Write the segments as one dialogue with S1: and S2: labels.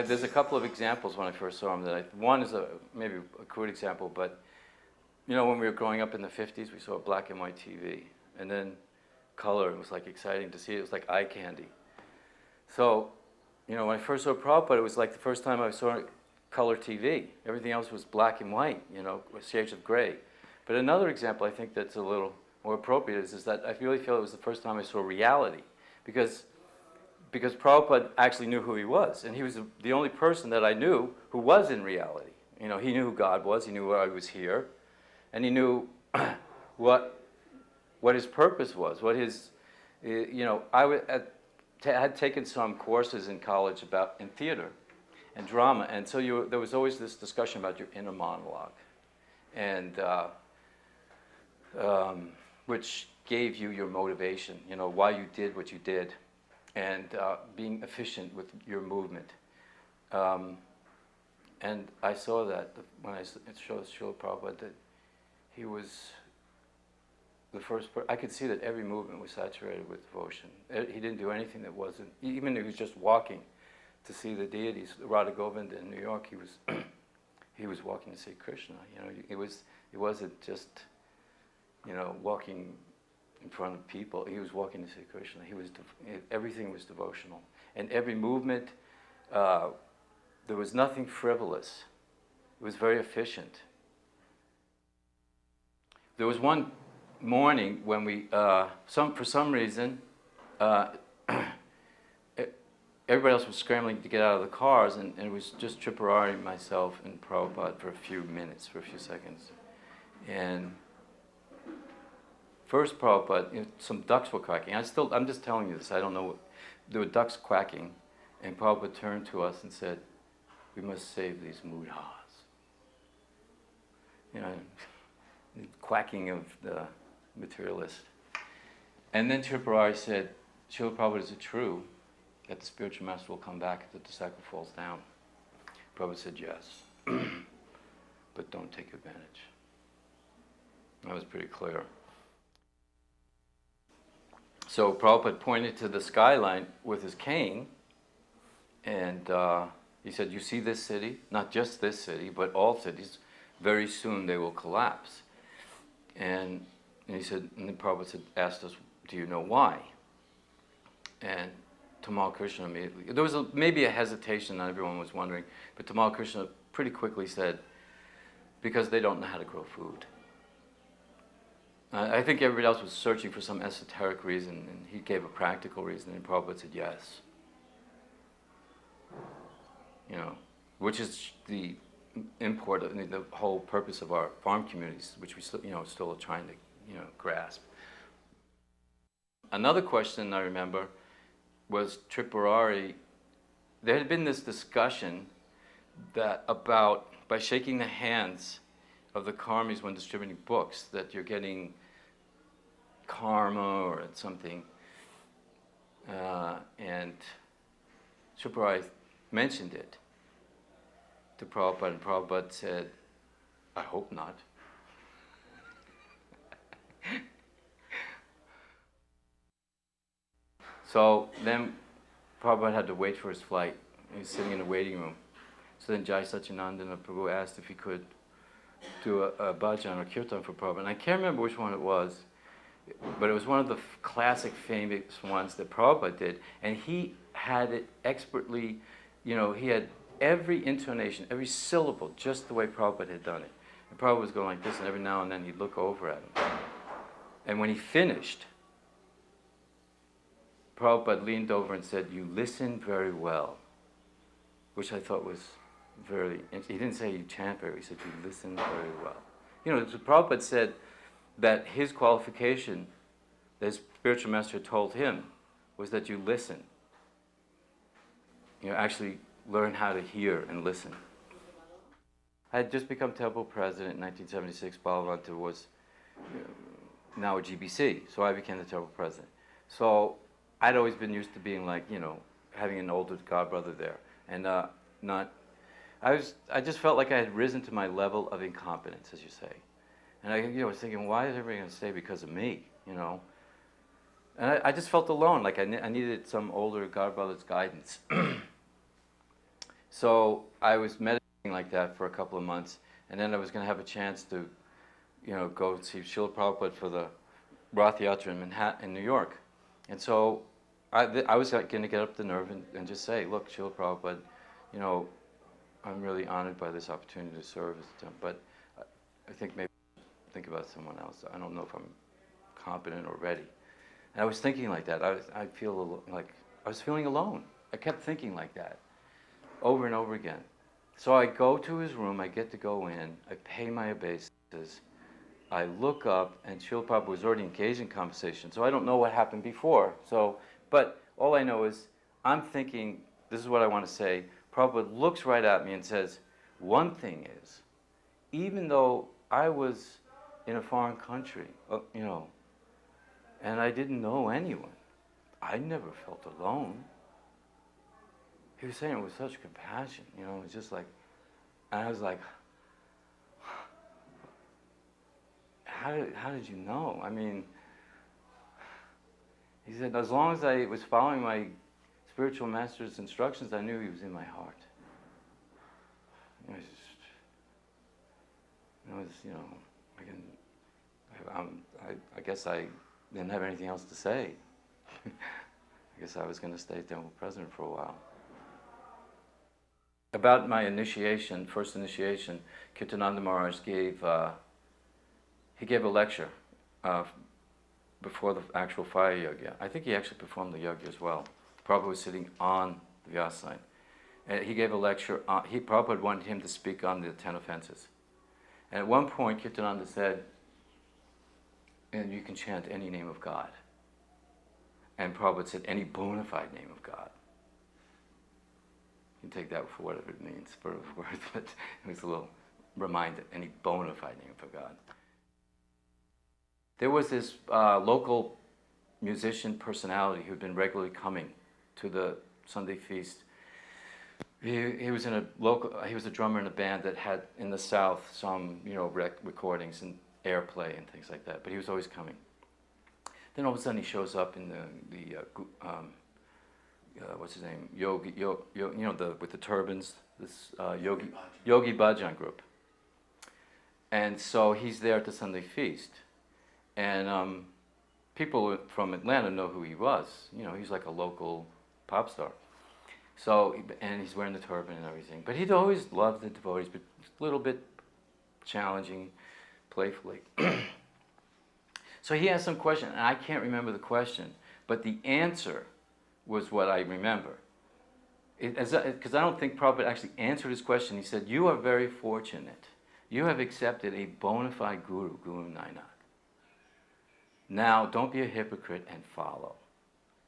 S1: there's a couple of examples when I first saw him. One is maybe a crude example, but when we were growing up in the 50s, we saw a black and white TV, and then color. It was like exciting to see. It was like eye candy. So, when I first saw Prabhupada, it was like the first time I saw color TV. Everything else was black and white, with shades of gray. But another example I think that's a little more appropriate is that I really feel it was the first time I saw reality, because Prabhupada actually knew who he was, and he was the only person that I knew who was in reality. He knew who God was, he knew why I was here, and he knew what his purpose was, what his, I had taken some courses in college in theater and drama, and so there was always this discussion about your inner monologue, and which gave you your motivation, why you did what you did, and being efficient with your movement. And I saw that when I showed Srila Prabhupada, that he was the first I could see that every movement was saturated with devotion. He didn't do anything that wasn't, even if he was just walking to see the deities, Radha Govinda in New York, he was walking to see Krishna. It wasn't just, walking in front of people. He was walking to see Krishna. Everything was devotional. And every movement, there was nothing frivolous. It was very efficient. There was one morning when we, for some reason, everybody else was scrambling to get out of the cars, and it was just Tripurari, myself, and Prabhupada for a few seconds. And first Prabhupada, some ducks were quacking. I'm just telling you this, I don't know. There were ducks quacking, and Prabhupada turned to us and said, "We must save these mudhas." The quacking of the materialist. And then Tripurari said, "Srila Prabhupada, is it true that the spiritual master will come back if the disciple falls down?" Prabhupada said, "Yes, but don't take advantage." That was pretty clear. So Prabhupada pointed to the skyline with his cane, and he said, "You see this city? Not just this city, but all cities. Very soon they will collapse." And he said, and then Prabhupada asked us, "Do you know why?" And Tamal Krishna immediately, there was maybe a hesitation, not everyone was wondering, but Tamal Krishna pretty quickly said, "Because they don't know how to grow food." I think everybody else was searching for some esoteric reason, and he gave a practical reason, and Prabhupada said yes. Which is the import of the whole purpose of our farm communities, which we still, still are trying to, grasp. Another question I remember was Tripurari. There had been this discussion that about by shaking the hands of the karmis when distributing books, that you're getting karma or something. And Tripurari mentioned it to Prabhupada, and Prabhupada said, "I hope not." So then Prabhupada had to wait for his flight. He was sitting in the waiting room. So then Jai Satchidananda Prabhu asked if he could do a bhajan or kirtan for Prabhupada. And I can't remember which one it was, but it was one of the classic famous ones that Prabhupada did. And he had it expertly, he had every intonation, every syllable, just the way Prabhupada had done it. And Prabhupada was going like this, and every now and then he'd look over at him. And when he finished, Prabhupada leaned over and said, "You listen very well," which I thought was very, he didn't say you chant very well, he said you listen very well. So Prabhupada said that his qualification, that his spiritual master told him, was that you listen. Actually learn how to hear and listen. I had just become temple president in 1976. Bhagavad-gita was now a GBC, so I became the temple president. So I'd always been used to being like, having an older godbrother there, and I just felt like I had risen to my level of incompetence, as you say. And I was thinking, why is everybody going to stay because of me, And I just felt alone, like I needed some older godbrother's guidance. So I was meditating like that for a couple of months, and then I was going to have a chance to, go see Srila Prabhupada for the Rath Yatra in Manhattan, in New York. And so I was going to get up the nerve and just say, look, Srila Prabhupada, I'm really honored by this opportunity to serve as a but I think maybe think about someone else. I don't know if I'm competent or ready. And I was thinking like that. I feel like I was feeling alone. I kept thinking like that over and over again. So I go to his room, I get to go in, I pay my obeisances, I look up, and Srila Prabhupada was already engaged in conversation, so I don't know what happened before. But all I know is, I'm thinking, this is what I want to say, Prabhupada looks right at me and says, one thing is, even though I was in a foreign country, and I didn't know anyone, I never felt alone. He was saying it with such compassion, it was just like, and I was like, how did you know? I mean, he said, as long as I was following my spiritual master's instructions, I knew he was in my heart. It was I guess I didn't have anything else to say. I guess I was going to stay temple president for a while. About my initiation, first initiation, Kirtananda Maharaj gave a lecture before the actual fire yajna. I think he actually performed the yajna as well. Prabhupada was sitting on the vyasa. And he gave a lecture. Prabhupada wanted him to speak on the 10 offenses. And at one point, Kirtananda said, and you can chant any name of God. And Prabhupada said, any bona fide name of God. You can take that for whatever it means, for words, but it was a little reminder, any bona fide name of God. There was this local musician personality who had been regularly coming to the Sunday feast. He was he was a drummer in a band that had in the South some recordings and airplay and things like that. But he was always coming. Then all of a sudden he shows up in the what's his name, with the turbans, this Yogi Bhajan group. And so he's there at the Sunday feast, and people from Atlanta know who he was. He's like a local pop star. So, and he's wearing the turban and everything. But he'd always loved the devotees, but a little bit challenging, playfully. So he asked some question, and I can't remember the question, but the answer was what I remember. Because I don't think Prabhupada actually answered his question. He said, you are very fortunate. You have accepted a bona fide guru, Guru Nanak. Now, don't be a hypocrite and follow.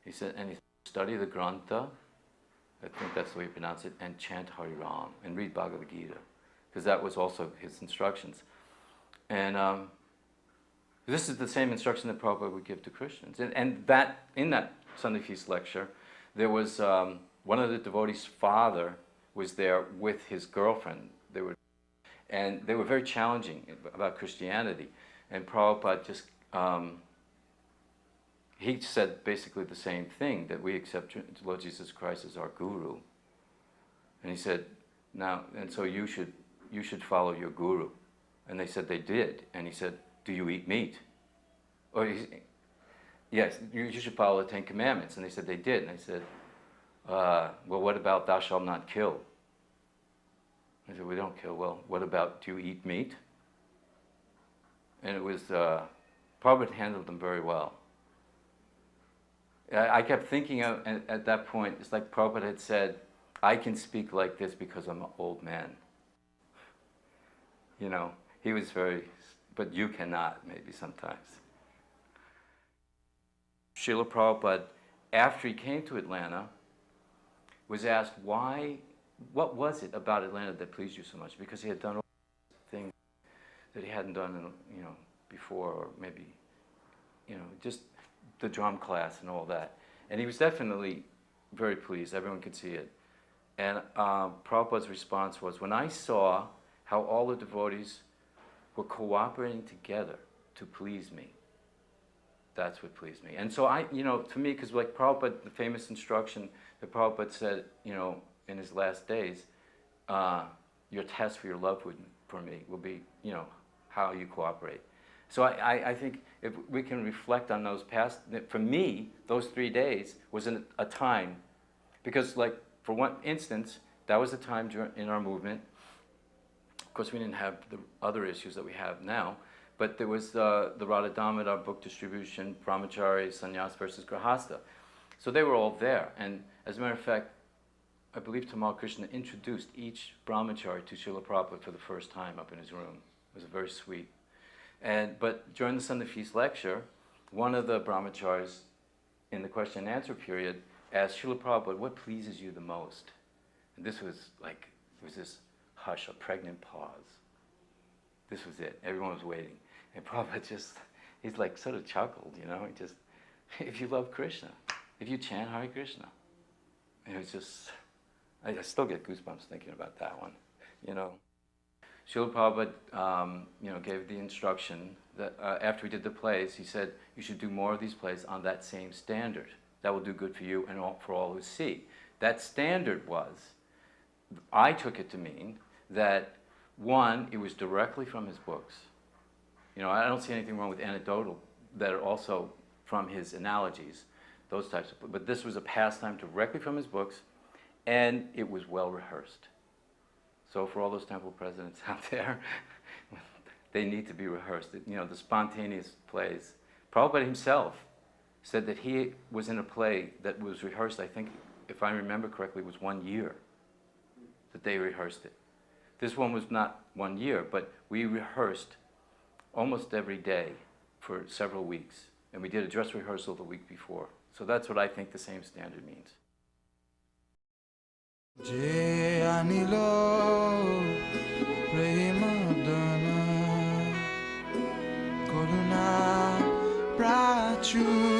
S1: He said, and he study the Grantha, I think that's the way you pronounce it, and chant Hari Ram, and read Bhagavad-gita, because that was also his instructions. And this is the same instruction that Prabhupada would give to Christians. And that in that Sunday Feast lecture, there was one of the devotees' father was there with his girlfriend. They were very challenging about Christianity. And Prabhupada just, he said basically the same thing, that we accept Lord Jesus Christ as our guru. And he said, so you should follow your guru. And they said they did. And he said, do you eat meat? Yes, you should follow the 10 Commandments. And they said they did. And I said, well, what about thou shalt not kill? I said, we don't kill. Well, what about, do you eat meat? And it was, Prabhupada handled them very well. I kept thinking at that point, it's like Prabhupada had said, I can speak like this because I'm an old man. He was very, but you cannot, maybe sometimes. Srila Prabhupada, after he came to Atlanta, was asked what was it about Atlanta that pleased you so much? Because he had done all things that he hadn't done, before, or maybe, just the drum class and all that. And he was definitely very pleased. Everyone could see it. And Prabhupada's response was, when I saw how all the devotees were cooperating together to please me, that's what pleased me. And so to me, because like Prabhupada, the famous instruction that Prabhupada said, in his last days, your test for your love for me will be, how you cooperate. So I think if we can reflect on those past, for me, those 3 days was a time, because like for one instance, that was a time in our movement. Of course, we didn't have the other issues that we have now, but there was the Radha Damodar book distribution, Brahmachari, Sannyas versus Grahastha. So they were all there, and as a matter of fact, I believe Tamal Krishna introduced each brahmachari to Srila Prabhupada for the first time up in his room. It was very sweet. But during the Sunday Feast lecture, one of the brahmacharis in the question and answer period asked Srila Prabhupada, what pleases you the most? And this was like, there was this hush, a pregnant pause. This was it. Everyone was waiting. And Prabhupada he's like sort of chuckled, he just, if you love Krishna, if you chant Hare Krishna. And it was just, I still get goosebumps thinking about that one, Srila Prabhupada, gave the instruction that after we did the plays, he said, you should do more of these plays on that same standard. That will do good for you and for all who see. That standard was, I took it to mean that, one, it was directly from his books. I don't see anything wrong with anecdotal that are also from his analogies, those types of, but this was a pastime directly from his books, and it was well rehearsed. So for all those temple presidents out there, they need to be rehearsed. The spontaneous plays. Prabhupada himself said that he was in a play that was rehearsed, I think, if I remember correctly, was 1 year that they rehearsed it. This one was not 1 year, but we rehearsed almost every day for several weeks. And we did a dress rehearsal the week before. So that's what I think the same standard means. Je anilo premadana koruna prachu